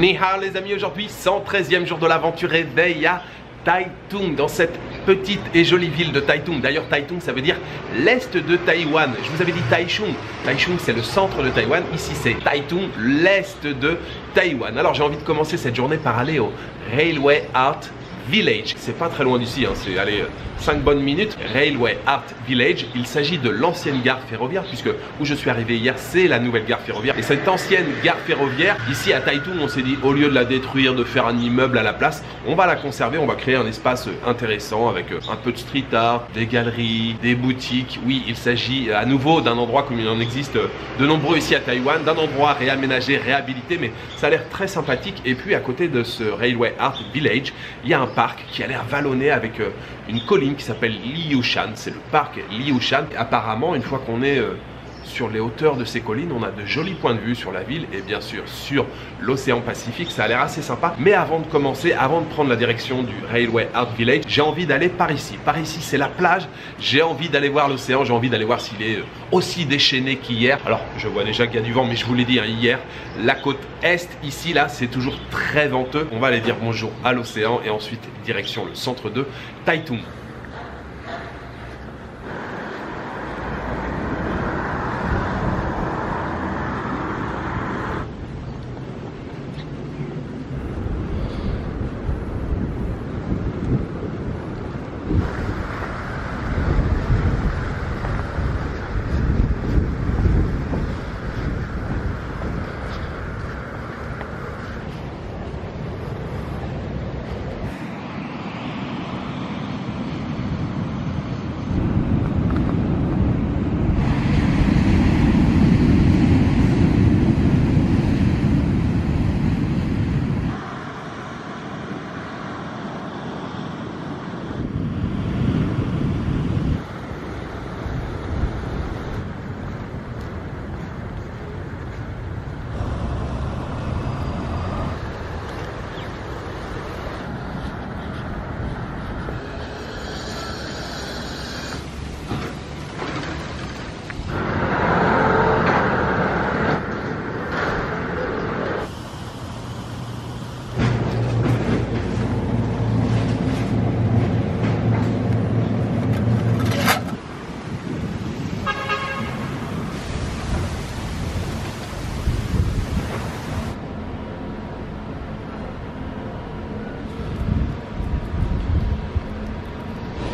Nihao les amis, aujourd'hui 113e jour de l'aventure éveil à Taitung, dans cette petite et jolie ville de Taitung. D'ailleurs Taitung ça veut dire l'est de Taïwan. Je vous avais dit Taichung. Taichung c'est le centre de Taïwan. Ici c'est Taitung, l'est de Taïwan. Alors j'ai envie de commencer cette journée par aller au Railway Art Village. C'est pas très loin d'ici, hein. C'est allez 5 bonnes minutes. Railway Art Village, il s'agit de l'ancienne gare ferroviaire, puisque où je suis arrivé hier, c'est la nouvelle gare ferroviaire. Et cette ancienne gare ferroviaire, ici à Taitung, on s'est dit, au lieu de la détruire, de faire un immeuble à la place, on va la conserver, on va créer un espace intéressant avec un peu de street art, des galeries, des boutiques. Oui, il s'agit à nouveau d'un endroit comme il en existe de nombreux ici à Taïwan, d'un endroit réaménagé, réhabilité, mais ça a l'air très sympathique. Et puis à côté de ce Railway Art Village, il y a un parc qui a l'air vallonné avec une colline qui s'appelle Liushan. C'est le parc Liushan. Apparemment, une fois qu'on est sur les hauteurs de ces collines, on a de jolis points de vue sur la ville et bien sûr sur l'océan Pacifique. Ça a l'air assez sympa. Mais avant de commencer, avant de prendre la direction du Railway Art Village, j'ai envie d'aller par ici. Par ici, c'est la plage. J'ai envie d'aller voir l'océan. J'ai envie d'aller voir s'il est aussi déchaîné qu'hier. Alors, je vois déjà qu'il y a du vent, mais je vous l'ai dit, hein, hier, la côte est, ici, là, c'est toujours très venteux. On va aller dire bonjour à l'océan et ensuite direction le centre de Taitung.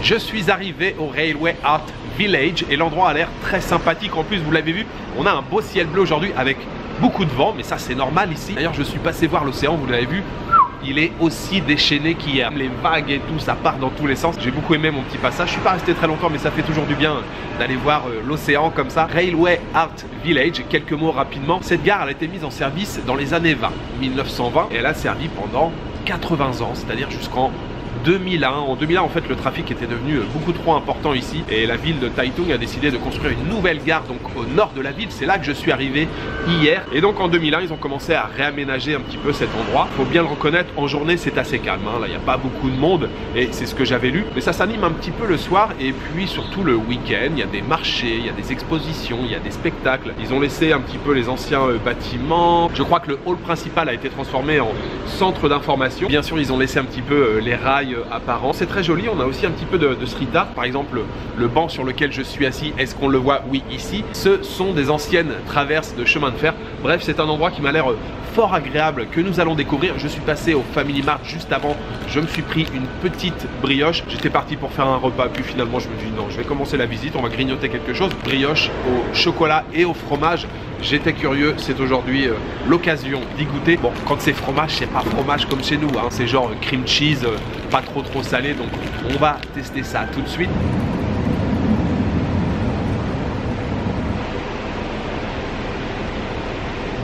Je suis arrivé au Railway Art Village et l'endroit a l'air très sympathique. En plus, vous l'avez vu, on a un beau ciel bleu aujourd'hui avec beaucoup de vent, mais ça c'est normal ici. D'ailleurs, je suis passé voir l'océan, vous l'avez vu, il est aussi déchaîné qu'hier. Les vagues et tout, ça part dans tous les sens. J'ai beaucoup aimé mon petit passage. Je suis pas resté très longtemps, mais ça fait toujours du bien d'aller voir l'océan comme ça. Railway Art Village, quelques mots rapidement. Cette gare, elle a été mise en service dans les années 20, 1920, et elle a servi pendant 80 ans, c'est-à-dire jusqu'en 2001. En 2001, en fait, le trafic était devenu beaucoup trop important ici et la ville de Taitung a décidé de construire une nouvelle gare donc au nord de la ville. C'est là que je suis arrivé hier. Et donc en 2001, ils ont commencé à réaménager un petit peu cet endroit. Il faut bien le reconnaître, en journée, c'est assez calme, hein. Là, il n'y a pas beaucoup de monde et c'est ce que j'avais lu. Mais ça s'anime un petit peu le soir et puis surtout le week-end. Il y a des marchés, il y a des expositions, il y a des spectacles. Ils ont laissé un petit peu les anciens bâtiments. Je crois que le hall principal a été transformé en centre d'information. Bien sûr, ils ont laissé un petit peu les rails apparents. C'est très joli. On a aussi un petit peu de street art. Par exemple, le banc sur lequel je suis assis, est-ce qu'on le voit? Oui, ici. Ce sont des anciennes traverses de chemin de fer. Bref, c'est un endroit qui m'a l'air fort agréable que nous allons découvrir. Je suis passé au Family Mart juste avant. Je me suis pris une petite brioche. J'étais parti pour faire un repas. Puis finalement, je me dis non, je vais commencer la visite. On va grignoter quelque chose. Brioche au chocolat et au fromage. J'étais curieux. C'est aujourd'hui l'occasion d'y goûter. Bon, quand c'est fromage, c'est pas fromage comme chez nous, hein. C'est genre cream cheese, pas trop salé. Donc, on va tester ça tout de suite.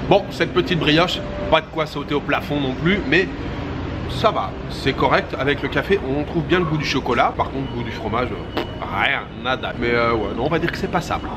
Bon, cette petite brioche, pas de quoi sauter au plafond non plus, mais ça va, c'est correct. Avec le café, on trouve bien le goût du chocolat. Par contre, le goût du fromage, rien, nada. Mais ouais, non, on va dire que c'est passable.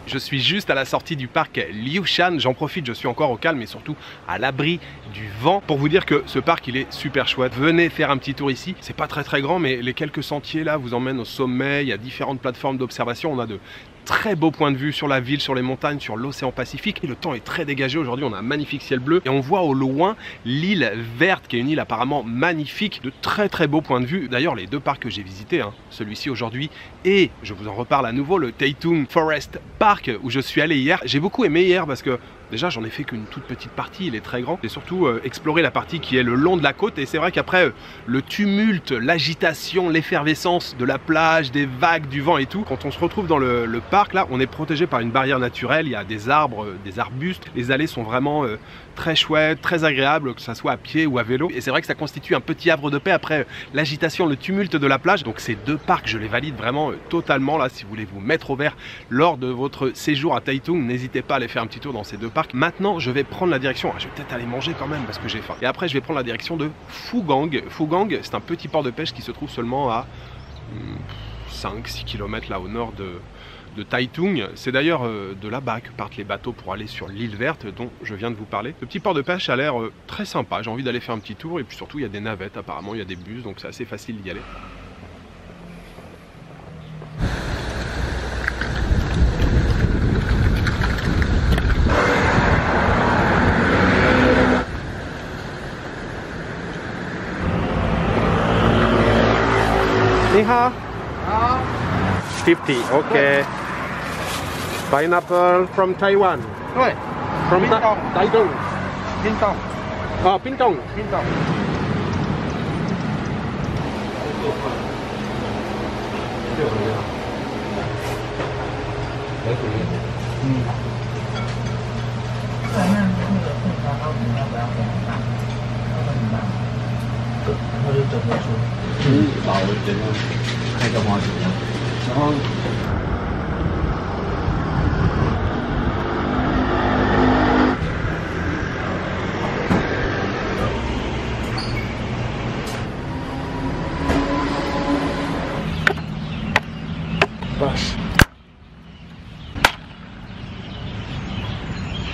Je suis juste à la sortie du parc Liushan, j'en profite, je suis encore au calme et surtout à l'abri du vent pour vous dire que ce parc il est super chouette. Venez faire un petit tour ici, c'est pas très grand mais les quelques sentiers là vous emmènent au sommet, il y a différentes plateformes d'observation, on a de très beaux points de vue sur la ville, sur les montagnes, sur l'océan Pacifique. Et le temps est très dégagé aujourd'hui, on a un magnifique ciel bleu et on voit au loin l'île verte qui est une île apparemment magnifique, de très beaux points de vue. D'ailleurs les deux parcs que j'ai visités, celui-ci aujourd'hui et je vous en reparle à nouveau, le Taitung Forest Park où je suis allé hier. J'ai beaucoup aimé hier parce que déjà j'en ai fait qu'une toute petite partie, il est très grand. Et surtout explorer la partie qui est le long de la côte. Et c'est vrai qu'après le tumulte, l'agitation, l'effervescence de la plage, des vagues, du vent et tout, quand on se retrouve dans le parc là, on est protégé par une barrière naturelle, il y a des arbres, des arbustes. Les allées sont vraiment très chouettes, très agréables, que ça soit à pied ou à vélo. Et c'est vrai que ça constitue un petit havre de paix après l'agitation, le tumulte de la plage. Donc ces deux parcs, je les valide vraiment totalement là. Si vous voulez vous mettre au vert lors de votre séjour à Taitung, n'hésitez pas à aller faire un petit tour dans ces deux parcs. Maintenant, je vais prendre la direction, je vais peut-être aller manger quand même parce que j'ai faim. Et après, je vais prendre la direction de Phugang. Phugang, c'est un petit port de pêche qui se trouve seulement à 5-6 km là au nord de Taitung. C'est d'ailleurs de là-bas que partent les bateaux pour aller sur l'île verte dont je viens de vous parler. Ce petit port de pêche a l'air très sympa, j'ai envie d'aller faire un petit tour et puis surtout il y a des navettes apparemment, il y a des bus donc c'est assez facile d'y aller. Ni hao. 50, okay. Pineapple from Taiwan. Ouais. From Pintong. Taitung. Pintong. Oh, Pintong. Pintong.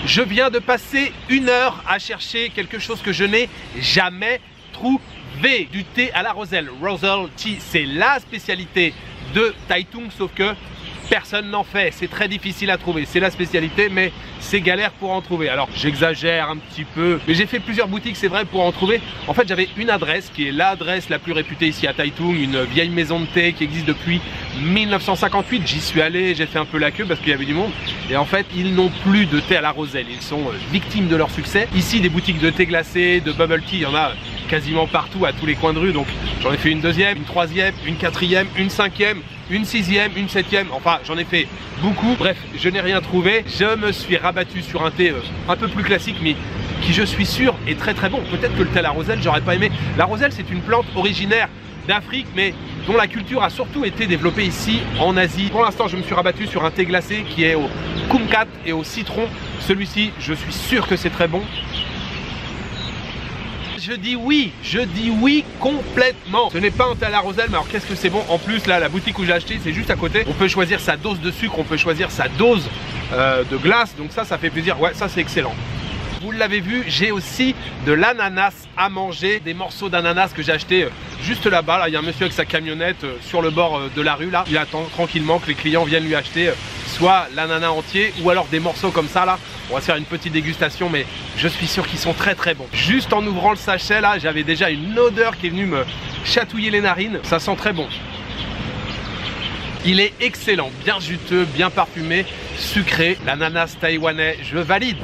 Je viens de passer 1 heure à chercher quelque chose que je n'ai jamais trouvé. Du thé à la roselle. Roselle Tea, c'est la spécialité de Taitung, sauf que personne n'en fait. C'est très difficile à trouver. C'est la spécialité, mais c'est galère pour en trouver. Alors, j'exagère un petit peu, mais j'ai fait plusieurs boutiques, c'est vrai, pour en trouver. En fait, j'avais une adresse qui est l'adresse la plus réputée ici à Taitung, une vieille maison de thé qui existe depuis 1958. J'y suis allé, j'ai fait un peu la queue parce qu'il y avait du monde. Et en fait, ils n'ont plus de thé à la roselle. Ils sont victimes de leur succès. Ici, des boutiques de thé glacé, de bubble tea, il y en a quasiment partout, à tous les coins de rue. Donc, j'en ai fait une deuxième, une troisième, une quatrième, une cinquième, une sixième, une septième. Enfin, j'en ai fait beaucoup. Bref, je n'ai rien trouvé. Je me suis rabattu sur un thé un peu plus classique, mais qui, je suis sûr, est très bon. Peut-être que le thé à la roselle, j'aurais pas aimé. La roselle, c'est une plante originaire d'Afrique, mais dont la culture a surtout été développée ici en Asie. Pour l'instant, je me suis rabattu sur un thé glacé qui est au kumquat et au citron. Celui-ci, je suis sûr que c'est très bon. Je dis oui complètement. Ce n'est pas un thé à la roselle, mais alors qu'est-ce que c'est bon. En plus, là, la boutique où j'ai acheté, c'est juste à côté. On peut choisir sa dose de sucre, on peut choisir sa dose de glace. Donc ça fait plaisir. Ouais, ça c'est excellent. Vous l'avez vu, j'ai aussi de l'ananas à manger, des morceaux d'ananas que j'ai acheté juste là-bas. Là, il y a un monsieur avec sa camionnette sur le bord de la rue. Là, il attend tranquillement que les clients viennent lui acheter soit l'ananas entier ou alors des morceaux comme ça. Là, on va se faire une petite dégustation, mais je suis sûr qu'ils sont très bons. Juste en ouvrant le sachet, là, j'avais déjà une odeur qui est venue me chatouiller les narines. Ça sent très bon. Il est excellent, bien juteux, bien parfumé, sucré. L'ananas taïwanais, je valide.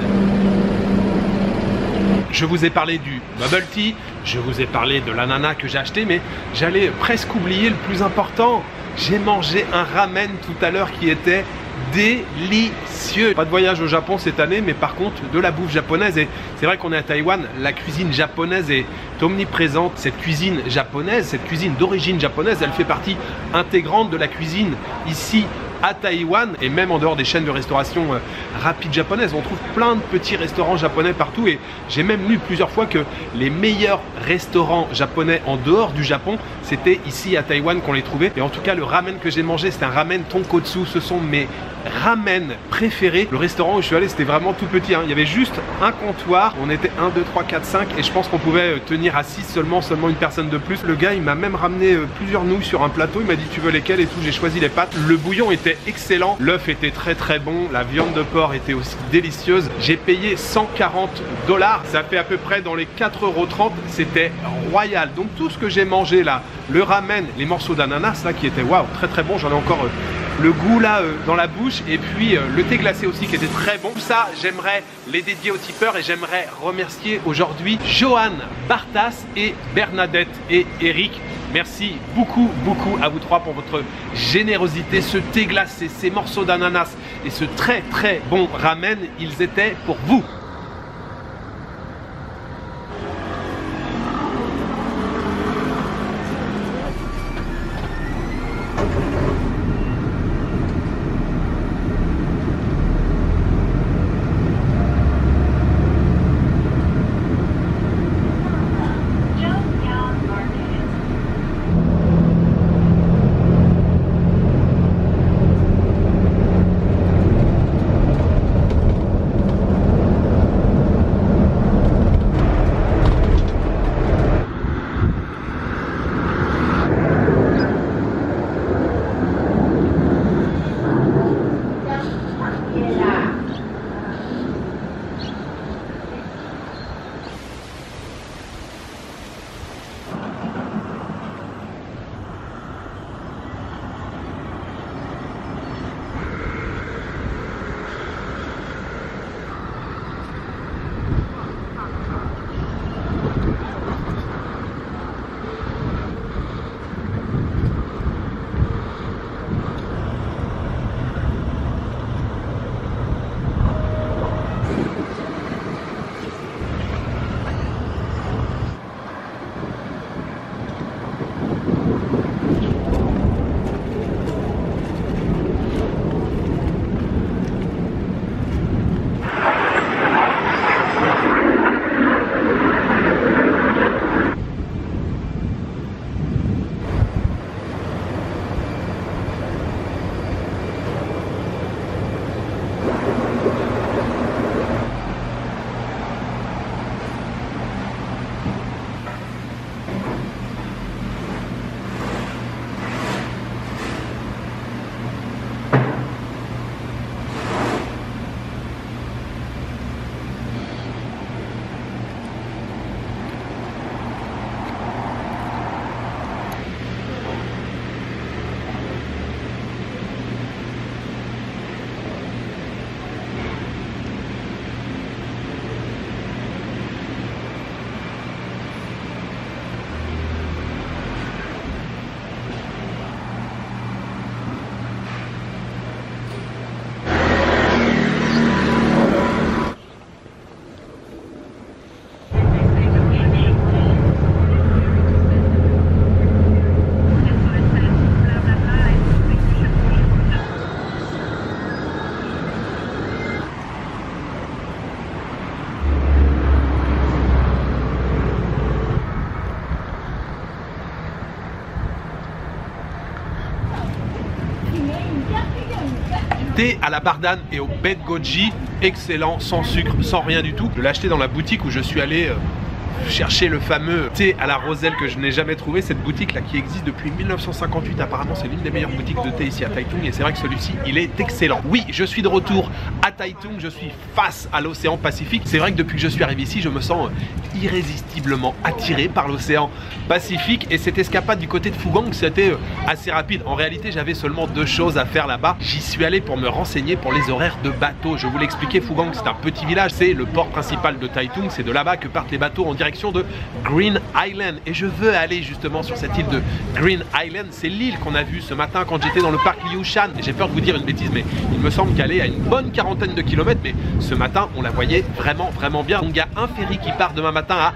Je vous ai parlé du bubble tea, je vous ai parlé de l'ananas que j'ai acheté, mais j'allais presque oublier le plus important. J'ai mangé un ramen tout à l'heure qui était délicieux. Pas de voyage au Japon cette année, mais par contre de la bouffe japonaise. Et c'est vrai qu'on est à Taïwan, la cuisine japonaise est omniprésente. Cette cuisine japonaise, cette cuisine d'origine japonaise, elle fait partie intégrante de la cuisine ici à Taïwan et même en dehors des chaînes de restauration rapide japonaises. On trouve plein de petits restaurants japonais partout et j'ai même lu plusieurs fois que les meilleurs restaurants japonais en dehors du Japon, c'était ici à Taïwan qu'on les trouvait. Et en tout cas, le ramen que j'ai mangé, c'est un ramen tonkotsu. Ce sont mes ramen préférés. Le restaurant où je suis allé, c'était vraiment tout petit, hein. Il y avait juste un comptoir. On était 1, 2, 3, 4, 5 et je pense qu'on pouvait tenir à 6 seulement une personne de plus. Le gars, il m'a même ramené plusieurs nouilles sur un plateau. Il m'a dit tu veux lesquelles et tout. J'ai choisi les pâtes. Le bouillon était excellent. L'œuf était très très bon. La viande de porc était aussi délicieuse. J'ai payé 140 $. Ça fait à peu près dans les 4,30 €. C'était royal. Donc tout ce que j'ai mangé là, le ramen, les morceaux d'ananas là qui étaient waouh, très très bon. J'en ai encore le goût là dans la bouche et puis le thé glacé aussi qui était très bon. Tout ça, j'aimerais les dédier aux tipeurs et j'aimerais remercier aujourd'hui Johan, Bartas et Bernadette et Eric. Merci beaucoup à vous trois pour votre générosité. Ce thé glacé, ces morceaux d'ananas et ce très très bon ramen, ils étaient pour vous. thé à la bardane et au baie de goji, excellent, sans sucre, sans rien du tout. Je l'ai acheté dans la boutique où je suis allé chercher le fameux thé à la roselle que je n'ai jamais trouvé. Cette boutique là qui existe depuis 1958, apparemment c'est l'une des meilleures boutiques de thé ici à Taitung et c'est vrai que celui-ci il est excellent. Oui, je suis de retour à Taitung, je suis face à l'océan Pacifique. C'est vrai que depuis que je suis arrivé ici, je me sens irrésistiblement attiré par l'océan Pacifique et cette escapade du côté de Fougang c'était assez rapide. En réalité j'avais seulement deux choses à faire là-bas. J'y suis allé pour me renseigner pour les horaires de bateau. Je vous l'expliquais, Fougang c'est un petit village, c'est le port principal de Taitung, c'est de là-bas que partent les bateaux en direction direction de Green Island. Et je veux aller justement sur cette île de Green Island. C'est l'île qu'on a vue ce matin quand j'étais dans le parc Liu Shan. J'ai peur de vous dire une bêtise, mais il me semble qu'elle est à une bonne quarantaine de kilomètres. Mais ce matin, on la voyait vraiment bien. Donc il y a un ferry qui part demain matin à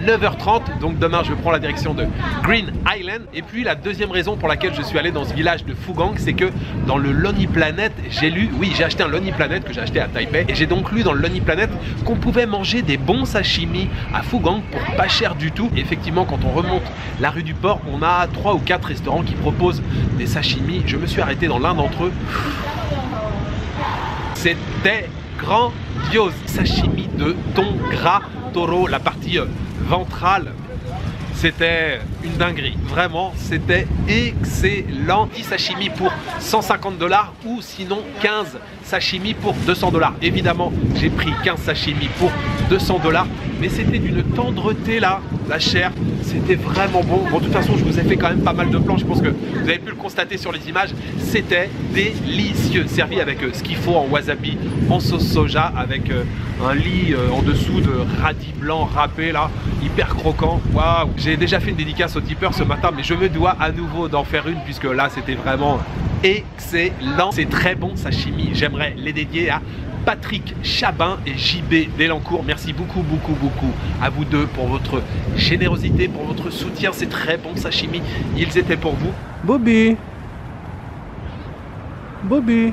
9h30, donc demain je prends la direction de Green Island. Et puis la deuxième raison pour laquelle je suis allé dans ce village de Fougang, c'est que dans le Lonely Planet, j'ai lu, oui j'ai acheté un Lonely Planet que j'ai acheté à Taipei, et j'ai donc lu dans le Lonely Planet qu'on pouvait manger des bons sashimi à Fougang pour pas cher du tout. Et effectivement, quand on remonte la rue du Port, on a 3 ou 4 restaurants qui proposent des sashimi. Je me suis arrêté dans l'un d'entre eux. C'était grandiose. Sashimi de thon gras taureau, la partie ventrale, c'était une dinguerie, vraiment c'était excellent. 10 sashimi pour 150 $ ou sinon 15 sashimi pour 200 $. Évidemment j'ai pris 15 sashimi pour 200 $, mais c'était d'une tendreté là, la chair, c'était vraiment bon. Bon, de toute façon je vous ai fait quand même pas mal de plans, je pense que vous avez pu le constater sur les images, c'était délicieux, servi avec ce qu'il faut en wasabi, en sauce soja, avec un lit en dessous de radis blanc râpé là, hyper croquant. Waouh, j'ai déjà fait une dédicace au tipeur ce matin, mais je me dois à nouveau d'en faire une puisque là c'était vraiment excellent. C'est très bon sashimi, j'aimerais les dédier à Patrick Chabin et JB Delancourt. Merci beaucoup à vous deux pour votre générosité, pour votre soutien. C'est très bon sashimi, ils étaient pour vous. Bobby, Bobby.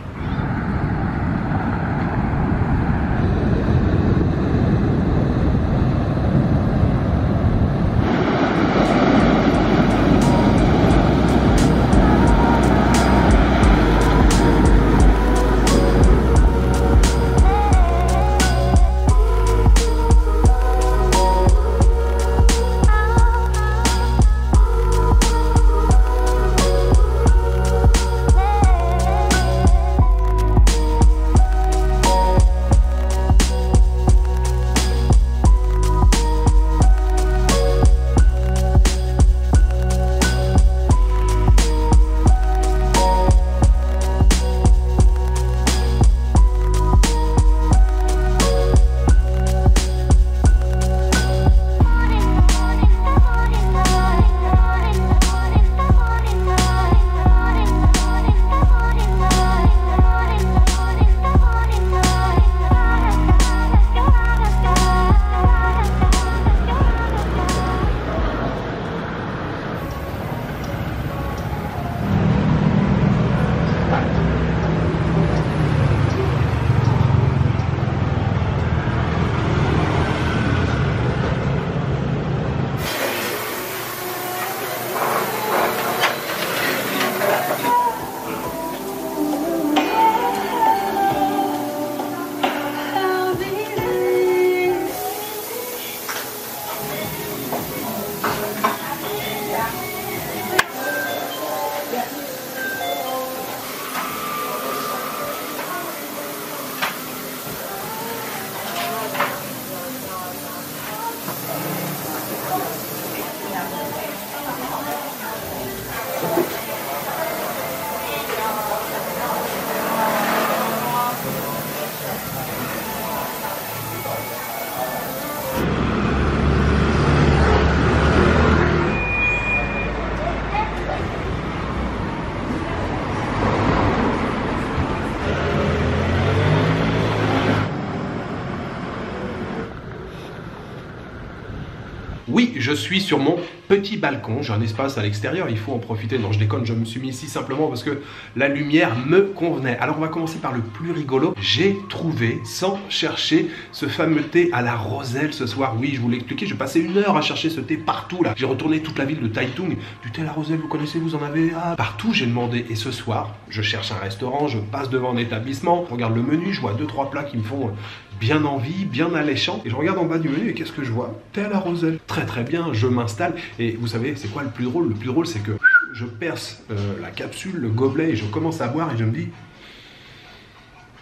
Oui, je suis sur mon petit balcon, j'ai un espace à l'extérieur, il faut en profiter. Non, je déconne, je me suis mis ici simplement parce que la lumière me convenait. Alors on va commencer par le plus rigolo. J'ai trouvé, sans chercher, ce fameux thé à la roselle ce soir. Oui, je vous l'ai expliqué, j'ai passé 1 heure à chercher ce thé partout là. J'ai retourné toute la ville de Taitung. Du thé à la roselle, vous connaissez, vous en avez partout, j'ai demandé. Et ce soir, je cherche un restaurant, je passe devant un établissement, je regarde le menu, je vois 2-3 plats qui me font bien envie, bien alléchant. Et je regarde en bas du menu et qu'est-ce que je vois? Thé à la roselle. Très bien, je m'installe. Et vous savez, c'est quoi le plus drôle? Le plus drôle, c'est que je perce la capsule, le gobelet, et je commence à boire et je me dis...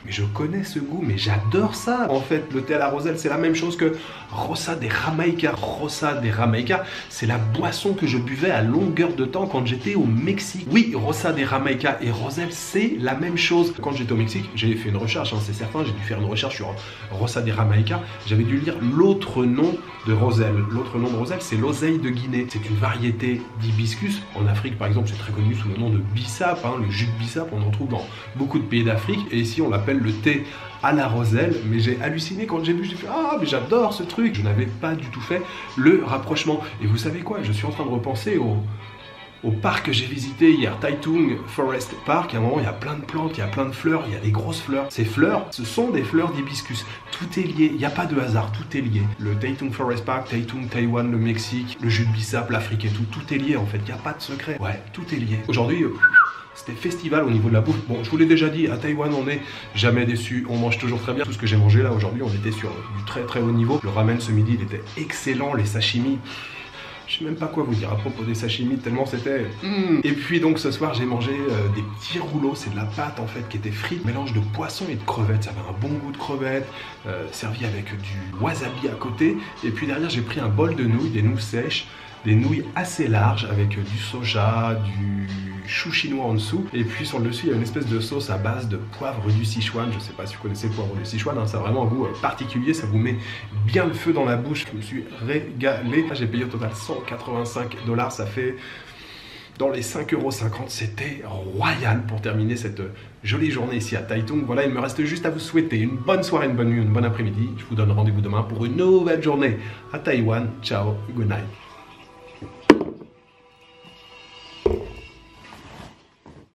Mais je connais ce goût, mais j'adore ça. En fait, le thé à la roselle, c'est la même chose que Rosa de Jamaica. Rosa de Jamaica, c'est la boisson que je buvais à longueur de temps quand j'étais au Mexique. Oui, Rosa de Jamaica et roselle, c'est la même chose. Quand j'étais au Mexique, j'ai fait une recherche, hein, c'est certain, j'ai dû faire une recherche sur Rosa de Jamaica. J'avais dû lire l'autre nom de roselle. L'autre nom de roselle, c'est l'oseille de Guinée. C'est une variété d'hibiscus. En Afrique, par exemple, c'est très connu sous le nom de bissap, hein, le jus de bissap, on en trouve dans beaucoup de pays d'Afrique. Et ici, on l'appelle le thé à la roselle. Mais j'ai halluciné quand j'ai vu, j'ai fait « Ah, mais j'adore ce truc !» Je n'avais pas du tout fait le rapprochement. Et vous savez quoi? Je suis en train de repenser au parc que j'ai visité hier, Taitung Forest Park. À un moment, il y a plein de plantes, il y a plein de fleurs, il y a des grosses fleurs. Ces fleurs, ce sont des fleurs d'hibiscus. Tout est lié, il n'y a pas de hasard, tout est lié. Le Taitung Forest Park, Taitung, Taïwan, le Mexique, le jus de bissap, l'Afrique et tout, tout est lié en fait, il n'y a pas de secret. Ouais, tout est lié. Aujourd'hui, c'était festival au niveau de la bouffe. Bon, je vous l'ai déjà dit, à Taïwan, on n'est jamais déçu, on mange toujours très bien. Tout ce que j'ai mangé là aujourd'hui, on était sur du très très haut niveau. Le ramen ce midi, il était excellent, les sashimi. Je sais même pas quoi vous dire à propos des sashimi, tellement c'était... Et puis donc ce soir j'ai mangé des petits rouleaux, c'est de la pâte en fait qui était frite, mélange de poisson et de crevettes, ça avait un bon goût de crevettes, servi avec du wasabi à côté. Et puis derrière j'ai pris un bol de nouilles, des nouilles sèches, des nouilles assez larges avec du soja, du chou chinois en dessous. Et puis sur le dessus, il y a une espèce de sauce à base de poivre du Sichuan. Je ne sais pas si vous connaissez le poivre du Sichuan, hein, ça a vraiment un goût particulier, ça vous met bien le feu dans la bouche. Je me suis régalé. J'ai payé au total 185 $, ça fait dans les 5,50 €. C'était royal pour terminer cette jolie journée ici à Taitung. Voilà, il me reste juste à vous souhaiter une bonne soirée, une bonne nuit, une bonne après-midi. Je vous donne rendez-vous demain pour une nouvelle journée à Taïwan. Ciao, good night.